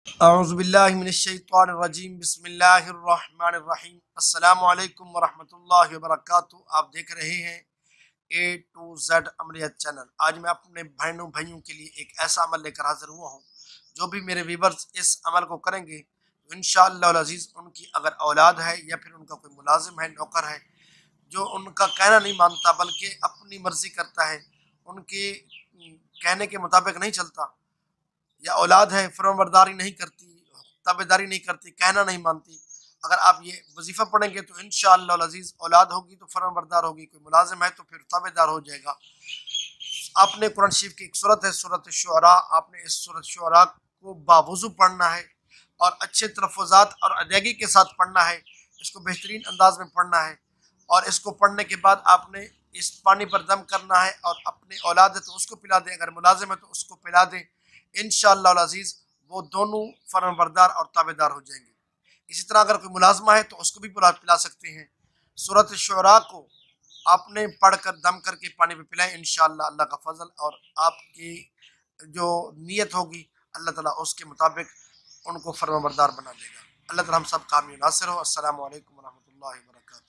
औज़ुबिल्लाहिमिनश्शैतानिर्रजीम बिस्मिल्लाहिर्रहमानिर्रहीम अस्सलामु अलैकुम वरहमतुल्लाहि वबरकातुहू। आप देख रहे हैं A to Z अमलियत चैनल। आज मैं अपने बहनों भाइयों के लिए एक ऐसा अमल लेकर हाजिर हुआ हूँ। जो भी मेरे व्यूवर्स इस अमल को करेंगे तो इंशाअल्लाह अज़ीज़ उनकी अगर औलाद है या फिर उनका कोई मुलाजिम है, नौकर है, जो उनका कहना नहीं मानता बल्कि अपनी मर्जी करता है, उनके कहने के मुताबिक नहीं चलता, या औलाद है फरमाबरदारी नहीं करती, ताबेदारी नहीं करती, कहना नहीं मानती, अगर आप ये वजीफ़ा पढ़ेंगे तो इंशाअल्लाह अज़ीज़ औलाद होगी तो फरमाबरदार होगी, कोई मुलाजिम है तो फिर ताबेदार हो जाएगा। आपने कुरान शरीफ की एक सूरत है सूरत शुअरा, आपने इस सूरत शुअरा को बावुज़ू पढ़ना है और अच्छे तलफ़्फ़ुज़ात और अदायगी के साथ पढ़ना है। इसको बेहतरीन अंदाज में पढ़ना है और इसको पढ़ने के बाद आपने इस पानी पर दम करना है और अपने औलाद है तो उसको पिला दें, अगर मुलाजिम है तो उसको पिला दें। इंशाअल्लाह अज़ीज़ वो दोनों फरमाबरदार और ताबेदार हो जाएंगे। इसी तरह अगर कोई मुलाजमा है तो उसको भी पिला सकते हैं। सूरत शुअरा को आपने पढ़कर दम करके पानी पे पिलाएं, इंशाअल्लाह अल्लाह का फजल और आपकी जो नीयत होगी अल्लाह ताला उसके मुताबिक उनको फरमाबरदार बना देगा। अल्लाह ताला हम सब कामयाब नासिर हो। अस्सलामु अलैकुम वरहमतुल्लाहि वबरकातुहू।